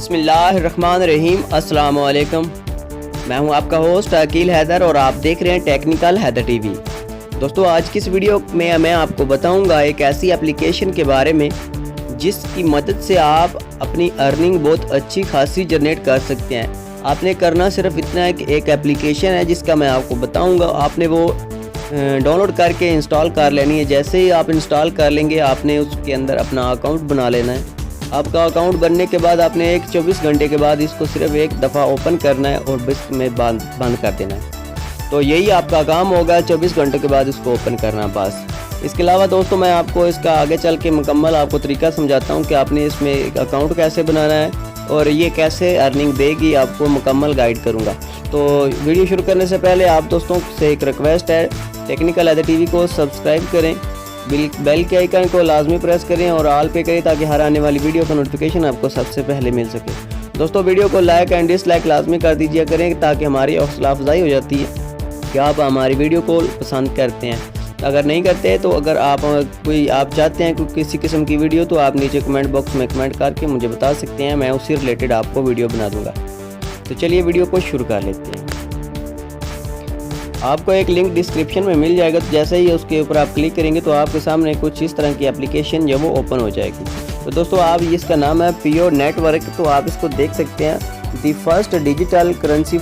बिस्मिल्लाहिर्रहमानिर्रहीम। अस्सलाम वालेकुम। मैं हूं आपका होस्ट अकील हैदर और आप देख रहे हैं टेक्निकल हैदर टीवी। दोस्तों, आज की इस वीडियो में मैं आपको बताऊंगा एक ऐसी एप्लीकेशन के बारे में जिसकी मदद से आप अपनी अर्निंग बहुत अच्छी खासी जनरेट कर सकते हैं। आपने करना सिर्फ इतना है कि एक एप्लीकेशन है जिसका मैं आपको बताऊंगा, आपने वो डाउनलोड करके इंस्टॉल कर लेनी है। जैसे ही आप इंस्टॉल कर लेंगे, आपने उसके अंदर अपना अकाउंट बना लेना है। आपका अकाउंट बनने के बाद आपने 24 घंटे के बाद इसको सिर्फ एक दफ़ा ओपन करना है और बस में बंद कर देना है। तो यही आपका काम होगा, 24 घंटे के बाद इसको ओपन करना बस। इसके अलावा दोस्तों, मैं आपको इसका आगे चल के मुकम्मल आपको तरीका समझाता हूँ कि आपने इसमें एक अकाउंट कैसे बनाना है और ये कैसे अर्निंग देगी, आपको मुकम्मल गाइड करूँगा। तो वीडियो शुरू करने से पहले आप दोस्तों से एक रिक्वेस्ट है, टेक्निकल हैदर टीवी को सब्सक्राइब करें, बेल के आइकन को लाजमी प्रेस करें और ऑल पे करें ताकि हर आने वाली वीडियो का नोटिफिकेशन आपको सबसे पहले मिल सके। दोस्तों, वीडियो को लाइक एंड डिसलाइक लाजमी कर दीजिए करें ताकि हमारी हौसला अफजाई हो जाती है कि आप हमारी वीडियो को पसंद करते हैं। अगर नहीं करते तो अगर आप चाहते हैं कि किसी किस्म की वीडियो, तो आप नीचे कमेंट बॉक्स में कमेंट करके मुझे बता सकते हैं, मैं उससे रिलेटेड आपको वीडियो बना दूँगा। तो चलिए वीडियो को शुरू कर लेते हैं। आपको एक लिंक डिस्क्रिप्शन में मिल जाएगा, तो जैसे ही उसके ऊपर आप क्लिक करेंगे तो आपके सामने कुछ इस तरह की एप्लीकेशन जो वो ओपन हो जाएगी। तो दोस्तों, आप इसका नाम है पियो नेटवर्क। तो आप इसको देख सकते हैं, the first digital currency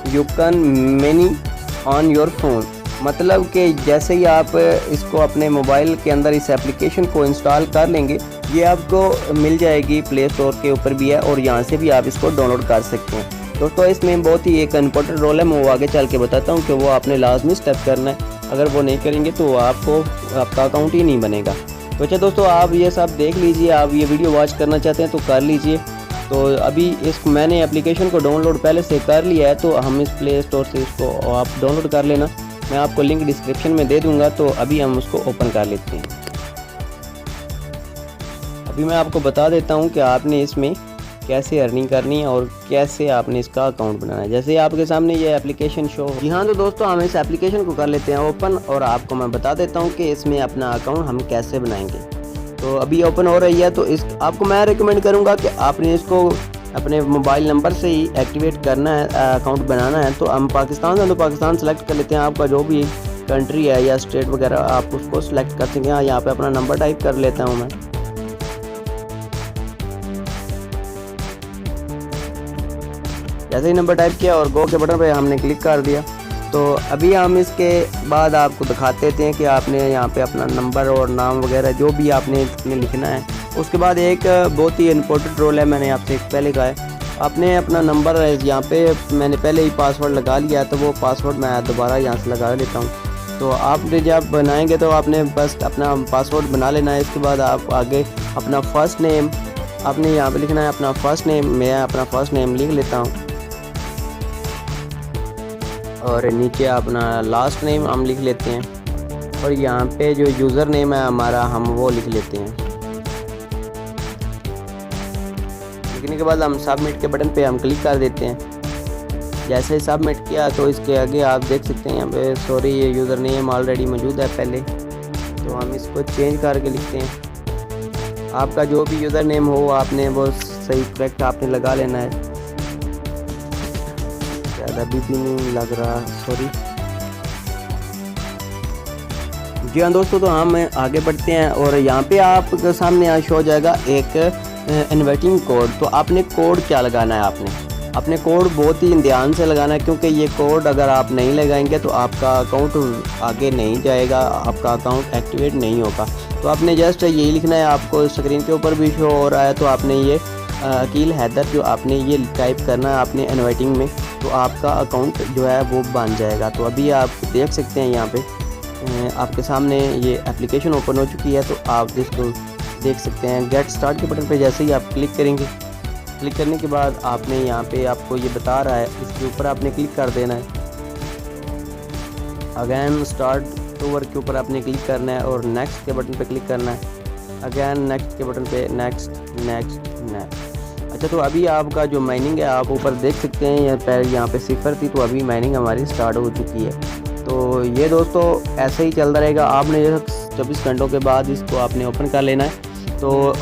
you can money on your phone. मतलब कि जैसे ही आप इसको अपने मोबाइल के अंदर इस एप्लीकेशन को इंस्टॉल कर लेंगे, ये आपको मिल जाएगी, प्ले स्टोर के ऊपर भी है और यहाँ से भी आप इसको डाउनलोड कर सकते हैं। दोस्तों, इसमें बहुत ही एक इम्पोर्टेंट रोल है, मैं वो आगे चल के बताता हूँ कि वो आपने लाजमी स्टेप करना है। अगर वो नहीं करेंगे तो आपका अकाउंट ही नहीं बनेगा। तो अच्छा दोस्तों, आप ये सब देख लीजिए, आप ये वीडियो वॉच करना चाहते हैं तो कर लीजिए। तो अभी मैंने एप्लीकेशन को डाउनलोड पहले से कर लिया है, तो हम इस प्ले स्टोर से इसको आप डाउनलोड कर लेना। मैं आपको लिंक डिस्क्रिप्शन में दे दूँगा। तो अभी हम उसको ओपन कर लेते हैं। अभी मैं आपको बता देता हूँ कि आपने इसमें कैसे अर्निंग करनी है और कैसे आपने इसका अकाउंट बनाना है। जैसे आपके सामने ये एप्लीकेशन शो हो। जी हाँ, तो दोस्तों, हम इस एप्लीकेशन को कर लेते हैं ओपन और आपको मैं बता देता हूँ कि इसमें अपना अकाउंट हम कैसे बनाएंगे। तो अभी ओपन हो रही है। तो आपको मैं रिकमेंड करूँगा कि आपने इसको अपने मोबाइल नंबर से ही एक्टिवेट करना है, अकाउंट बनाना है। तो हम पाकिस्तान से, तो पाकिस्तान सेलेक्ट कर लेते हैं। आपका जो भी कंट्री है या स्टेट वगैरह आप उसको सिलेक्ट कर सकें। यहाँ पर अपना नंबर टाइप कर लेता हूँ मैं। जैसे ही नंबर टाइप किया और गो के बटन पे हमने क्लिक कर दिया। तो अभी हम इसके बाद आपको दिखाते थे कि आपने यहाँ पे अपना नंबर और नाम वगैरह जो भी आपने लिखना है। उसके बाद एक बहुत ही इम्पोर्टेंट रोल है, मैंने आपसे पहले कहा है, आपने अपना नंबर यहाँ पे मैंने पहले ही पासवर्ड लगा लिया है, तो वो पासवर्ड मैं दोबारा यहाँ से लगा लेता हूँ। तो आपने जब बनाएंगे तो आपने बस अपना पासवर्ड बना लेना है। इसके बाद आप आगे अपना फ़र्स्ट नेम आपने यहाँ पर लिखना है, अपना फ़र्स्ट नेम। मैं अपना फ़र्स्ट नेम लिख लेता हूँ और नीचे अपना लास्ट नेम हम लिख लेते हैं और यहाँ पे जो यूज़र नेम है हमारा हम वो लिख लेते हैं। लिखने के बाद हम सबमिट के बटन पे हम क्लिक कर देते हैं। जैसे ही सबमिट किया तो इसके आगे आप देख सकते हैं यहाँ पे सॉरी ये यूज़र नेम ऑलरेडी मौजूद है पहले, तो हम इसको चेंज करके लिखते हैं। आपका जो भी यूज़र नेम हो आपने वो सही करेक्ट आपने लगा लेना है। अभी भी नहीं लग रहा, सॉरी। जी हाँ दोस्तों, तो हम आगे बढ़ते हैं और यहाँ पे आपके सामने यहाँ शो हो जाएगा एक इनवाइटिंग कोड। तो आपने कोड क्या लगाना है, आपने कोड बहुत ही ध्यान से लगाना है, क्योंकि ये कोड अगर आप नहीं लगाएंगे तो आपका अकाउंट आगे नहीं जाएगा, आपका अकाउंट एक्टिवेट नहीं होगा। तो आपने जस्ट यही लिखना है, आपको स्क्रीन के ऊपर भी शो हो रहा है। तो आपने ये अकील हैदर जो आपने ये टाइप करना है आपने इनवाइटिंग में, तो आपका अकाउंट जो है वो बन जाएगा। तो अभी आप देख सकते हैं यहाँ पे आपके सामने ये एप्लीकेशन ओपन हो चुकी है। तो आप इसको देख सकते हैं। गेट स्टार्ट के बटन पे जैसे ही आप क्लिक करेंगे, क्लिक करने के बाद आपने यहाँ पे आपको ये बता रहा है, इसके ऊपर आपने क्लिक कर देना है। अगेन स्टार्ट टू वर्क के ऊपर आपने क्लिक करना है और नेक्स्ट के बटन पे क्लिक करना है। अगेन नेक्स्ट के बटन पे नेक्स्ट नेक्स्ट नेक्स्ट। अच्छा, तो अभी आपका जो माइनिंग है आप ऊपर देख सकते हैं, यहाँ पे 0 थी, तो अभी माइनिंग हमारी स्टार्ट हो चुकी है। तो ये दोस्तों ऐसे ही चलता रहेगा। आपने 24 घंटों के बाद इसको आपने ओपन कर लेना है। तो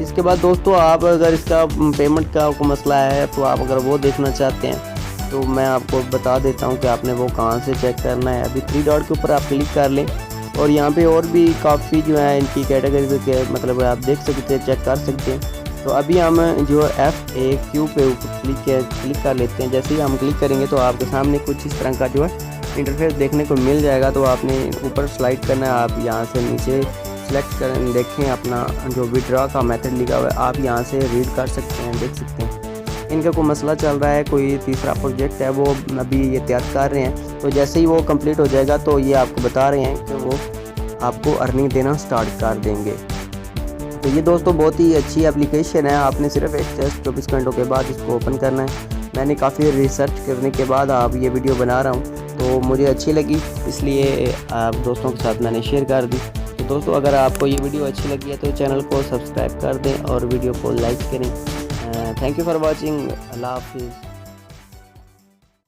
इसके बाद दोस्तों आप अगर इसका पेमेंट का कोई मसला है तो आप अगर वो देखना चाहते हैं तो मैं आपको बता देता हूँ कि आपने वो कहाँ से चेक करना है। अभी 3 डॉट के ऊपर आप क्लिक कर लें और यहाँ पे और भी काफ़ी जो है इनकी कैटेगरी के मतलब आप देख सकते हैं, चेक कर सकते हैं। तो अभी हम जो FAQ पे क्लिक कर लेते हैं। जैसे ही हम क्लिक करेंगे तो आपके सामने कुछ इस तरह का जो है इंटरफेस देखने को मिल जाएगा। तो आपने ऊपर स्लाइड करना है, आप यहाँ से नीचे सेलेक्ट करें, देखें अपना जो विड्रॉ का मेथड लिखा हुआ है आप यहाँ से रीड कर सकते हैं, देख सकते हैं। इनका कोई मसला चल रहा है, कोई तीसरा प्रोजेक्ट है वो अभी ये तैयार कर रहे हैं। तो जैसे ही वो कंप्लीट हो जाएगा तो ये आपको बता रहे हैं कि वो आपको अर्निंग देना स्टार्ट कर देंगे। तो ये दोस्तों बहुत ही अच्छी एप्लीकेशन है। आपने सिर्फ एक 24 घंटों के बाद इसको ओपन करना है। मैंने काफ़ी रिसर्च करने के बाद आप ये वीडियो बना रहा हूँ, तो मुझे अच्छी लगी इसलिए आप दोस्तों के साथ मैंने शेयर कर दी। तो दोस्तों अगर आपको ये वीडियो अच्छी लगी है तो चैनल को सब्सक्राइब कर दें और वीडियो को लाइक करें। Thank you for watching. अल्लाह हाफिज़।